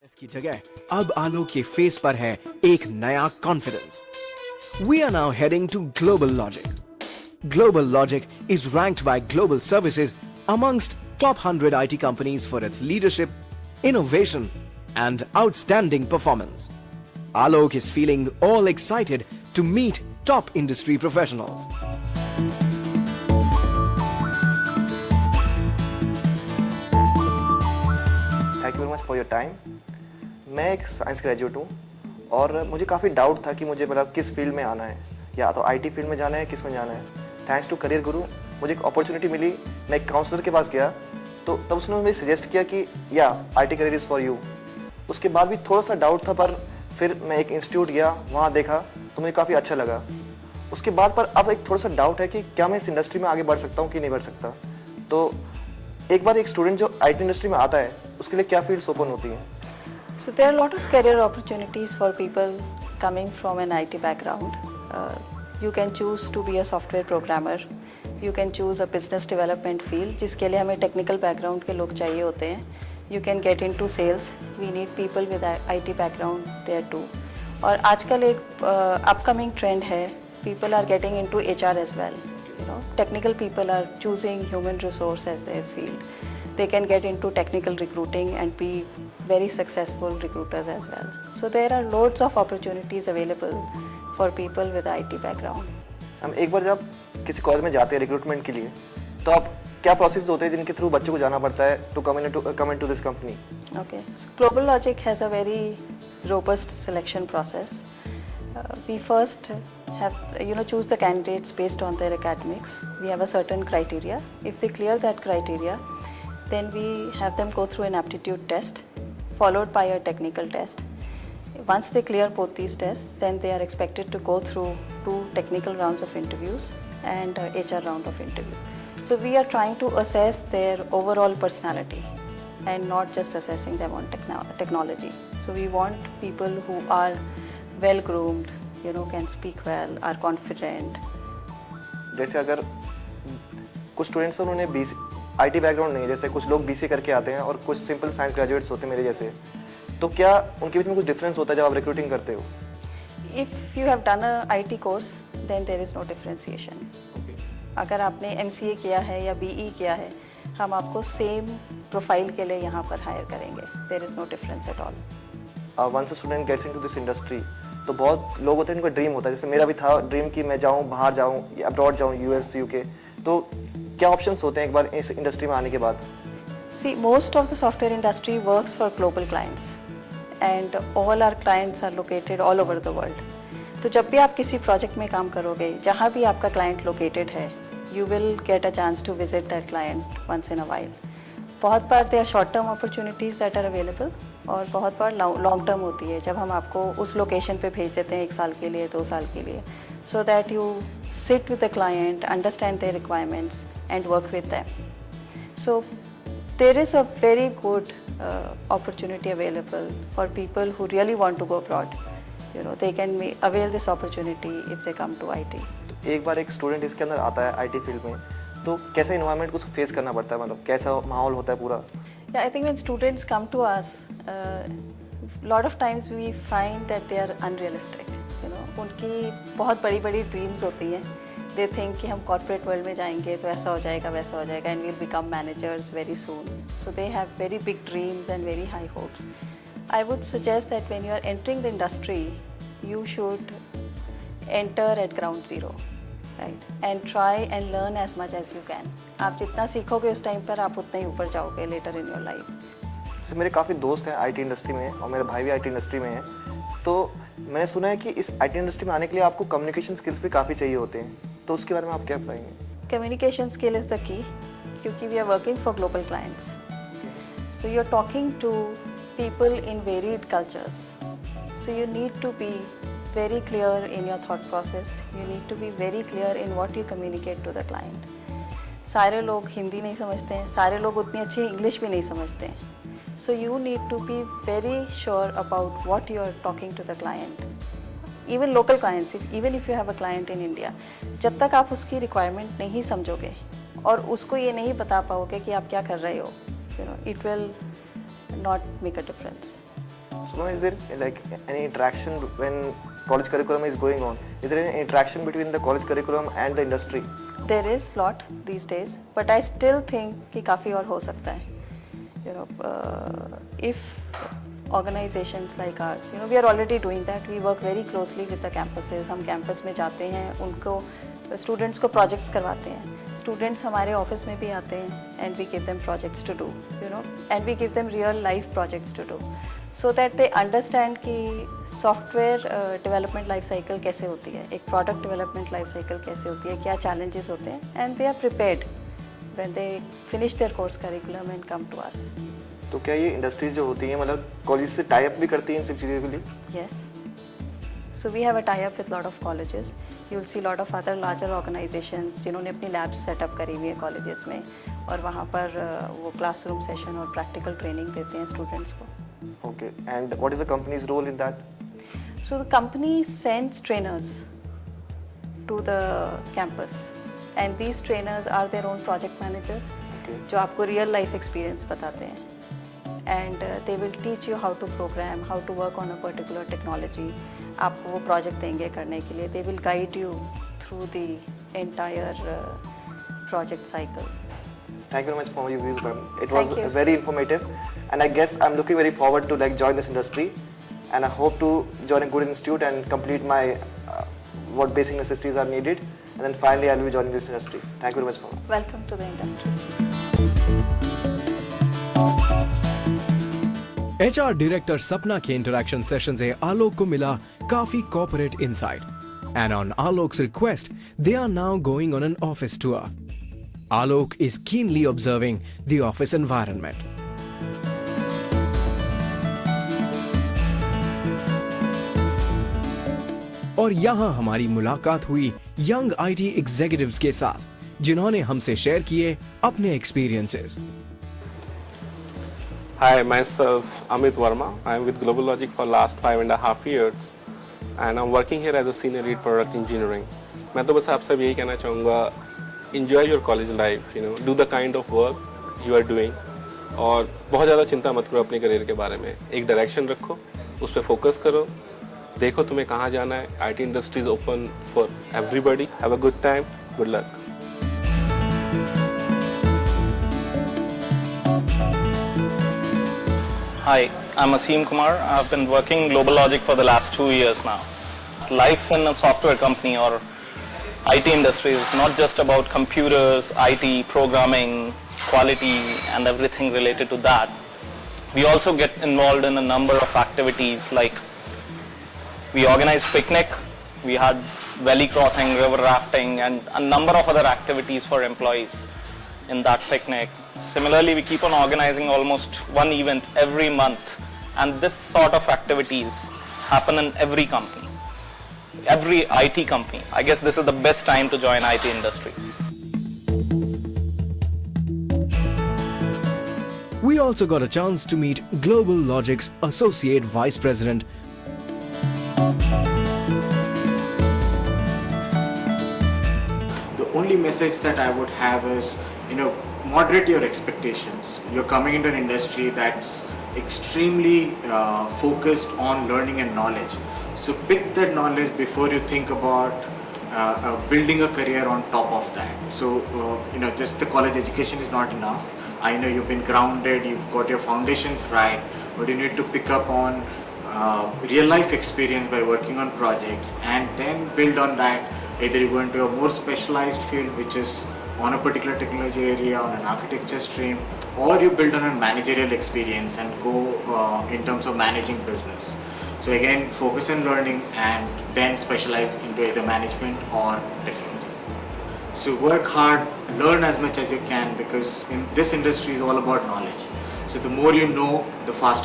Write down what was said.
इसकी जगह अब आलोक के फेस पर है एक नया confidence. We are now heading to Global Logic. Global Logic is ranked by Global Services amongst top 100 IT companies for its leadership, innovation, and outstanding performance. Alok is feeling all excited to meet top industry professionals. Thank you very much for your time. मैं एक science graduate हूँ और मुझे काफ़ी doubt था कि मुझे मतलब किस फील्ड में आना है, या तो आईटी फील्ड में जाना है, किस में जाना है। थैंक्स टू करियर गुरु मुझे एक अपॉर्चुनिटी मिली। मैं एक काउंसलर के पास गया तो तब उसने मुझे सजेस्ट किया कि या IT career is for you. उसके बाद भी थोड़ा सा डाउट था, पर फिर मैं एक इंस्टीट्यूट गया, वहाँ देखा तो मुझे काफ़ी अच्छा लगा। उसके बाद पर अब एक थोड़ा सा डाउट है कि क्या मैं इस इंडस्ट्री में आगे बढ़ सकता हूँ कि नहीं बढ़ सकता। तो एक बार एक स्टूडेंट जो आईटी इंडस्ट्री में आता है उसके लिए क्या फील्ड्स ओपन होती हैं? So there are a lot of career opportunities for people coming from an IT background. You can choose to be a software programmer. You can choose a business development field जिसके लिए हमें technical background के लोग चाहिए होते हैं. You can get into sales. We need people with IT background there too. और आजकल एक upcoming trend है. People are getting into HR as well. You know, technical people are choosing human resource as their field. They can get into technical recruiting and be very successful recruiters as well. So there are loads of opportunities available for people with IT background. हम एक बार जब किसी college में जाते हैं recruitment के लिए तो आप क्या प्रोसेस होते हैं जिनके थ्रू बच्चों को जाना पड़ता है to come into this company? Okay, so Global Logic has a very robust selection process. We first have choose the candidates based on their academics. We have a certain criteria. If they clear that criteria, then we have them go through an aptitude test followed by a technical test. Once they clear both these tests, then they are expected to go through 2 technical rounds of interviews and HR round of interview. So we are trying to assess their overall personality and not just assessing them on technology. So we want people who are well groomed, can speak well, are confident. जैसे अगर कुछ students उन्होंने IT background नहीं है, जैसे कुछ लोग BCA करके आते हैं और कुछ सिंपल साइंस ग्रेजुएट्स होते हैं मेरे जैसे, तो क्या उनके बीच में कुछ डिफरेंस होता है जब आप रिक्रूटिंग करते हो? If you have done a IT course, then there is no differentiation. अगर आपने MCA किया है या BE किया है, हम आपको सेम प्रोफाइल के लिए यहाँ पर हायर करेंगे. There is no difference at all. Once a student gets into this industry, तो बहुत लोग होते हैं इनका ड्रीम होता है, जैसे मेरा भी था ड्रीम कि मैं जाऊँ बाहर जाऊँ, अब्रॉड जाऊँ, US UK, तो क्या ऑप्शंस होते हैं एक बार इस इंडस्ट्री में आने के बाद? See, most of the software industry works for global clients and all our clients are located all over the world. तो जब भी आप किसी प्रोजेक्ट में काम करोगे, जहाँ भी आपका क्लाइंट लोकेटेड है, you will get a chance to visit that client once in a while. बहुत बार there are short term opportunities that are available और बहुत बार लॉन्ग टर्म होती है जब हम आपको उस लोकेशन पे भेज देते हैं 1 साल के लिए, 2 साल के लिए, so that you sit with the client, understand their requirements and work with them. So there is a very good opportunity available for people who really want to go abroad. They can avail this opportunity if they come to IT. एक बार एक student इसके अंदर आता है IT field में, तो कैसा environment को फेस करना पड़ता है, मतलब कैसा माहौल होता है पूरा? Yeah, I think when students come to us, lot of times we find that they are unrealistic. उनकी बहुत बड़ी ड्रीम्स होती हैं. They think कि हम कॉर्पोरेट वर्ल्ड में जाएंगे तो ऐसा हो जाएगा, वैसा हो जाएगा, and we'll become managers very soon. So they have very big dreams and very high hopes. I would suggest that when you are entering the industry, you should enter at ground zero, right? And try and learn as much as you can. आप जितना सीखोगे उस time पर आप उतना ही ऊपर जाओगे later in your life. तो मेरे काफ़ी दोस्त हैं आईटी इंडस्ट्री में और मेरे भाई भी आईटी इंडस्ट्री में हैं, तो मैंने सुना है कि इस आईटी इंडस्ट्री में आने के लिए आपको कम्युनिकेशन स्किल्स भी काफ़ी चाहिए होते हैं, तो उसके बारे में आप क्या बताएंगे? Communication skill is the key क्योंकि we are working for global clients. So you're talking to people in varied cultures. So you need to be very clear in your thought process. You need to be very clear in what you communicate to the client. सारे लोग हिंदी नहीं समझते हैं, सारे लोग उतनी अच्छी English भी नहीं समझते हैं. So you need to be very sure about what you are talking to the client. Even local clients, even if you have a client in India, जब तक आप उसकी requirement नहीं समझोगे और उसको ये नहीं बता पाओगे कि आप क्या कर रहे हो, it will not make a difference. So is there like any interaction when college curriculum is going on? Is there any interaction between the college curriculum and the industry? There is lot these days, but I still think कि काफ़ी और हो सकता है. You know, if organizations like ours, you know, we are already doing that. We work very closely with the campuses. हम campus में जाते हैं, उनको students को projects करवाते हैं. Students हमारे office में भी आते हैं, and we give them projects to do, you know, and we give them real life projects to do, so that they understand कि software development life cycle कैसे होती है, एक product development life cycle कैसे होती है, क्या challenges होते हैं, and they are prepared when they finish their course curriculum and come to us. तो क्या ये इंडस्ट्रीज जो होती हैं मतलब कॉलेज से टाई अप भी करती हैं इन सब चीज़ों के लिए? Yes. So we have a tie-up with lot of colleges. You'll see lot of other larger organizations जिन्होंने अपनी labs set up करी हुई है colleges में, और वहाँ पर वो classroom session और practical training देते हैं students को. Okay. And what is the company's role in that? So the company sends trainers to the campus, and these trainers are their own project managers, Okay. जो आपको real life experience बताते हैं. And they will teach you how to program, how to work on a particular technology. आपको वो project देंगे करने के लिए. They will guide you through the entire project cycle. Thank you very much for your views, ma'am. It Thank was you. very informative, and I guess I'm looking very forward to like join this industry, and I hope to join a good institute and complete my what basic necessities are needed, and then finally I'll be joining this industry. Thank you very much for. Welcome to the industry. HR director Sapna के interaction session से आलोक को मिला काफी corporate insight, and on Alok's request they are now going on an office tour. Alok is keenly observing the office environment. और यहाँ हमारी मुलाकात हुई यंग IT एग्जीक्यूटिव्स के साथ, जिन्होंने हमसे शेयर किए अपने experiences. Hi, myself Amit Verma. I am with Global Logic for last 5.5 years, and I'm working here as a senior lead product engineering. मैं तो बस आपसे यही कहना चाहूँगा, enjoy your college life, you know, do the kind of work you are doing, और बहुत ज़्यादा चिंता मत करो अपने करियर के बारे में. एक डायरेक्शन रखो, उस पर फोकस करो, देखो तुम्हें कहाँ जाना है. IT industry is open for everybody. Have a good time. Good luck. Hi, I'm Aseem Kumar. I've been working Global Logic for the last 2 years now. Life in a software company or IT industry is not just about computers, IT, programming, quality and everything related to that. We also get involved in a number of activities, like we organize picnic, we had valley crossing, river rafting and a number of other activities for employees in that picnic. Similarly, we keep on organizing almost one event every month, and this sort of activities happen in every company, every IT company. I guess this is the best time to join IT industry. We also got a chance to meet Global Logic's Associate Vice President. The only message that I would have is, moderate your expectations. You're coming into an industry that's extremely focused on learning and knowledge. So pick that knowledge before you think about building a career on top of that. So, just the college education is not enough. I know you've been grounded, you've got your foundations right, but you need to pick up on real life experience by working on projects, and then build on that. Either you go into a more specialized field, which is on a particular technology area, on an architecture stream, or you build on a managerial experience and go in terms of managing business. So again, focus on learning and then specialize into either management or technology. So work hard, learn as much as you can, because in this industry is all about knowledge. So the more you know, the faster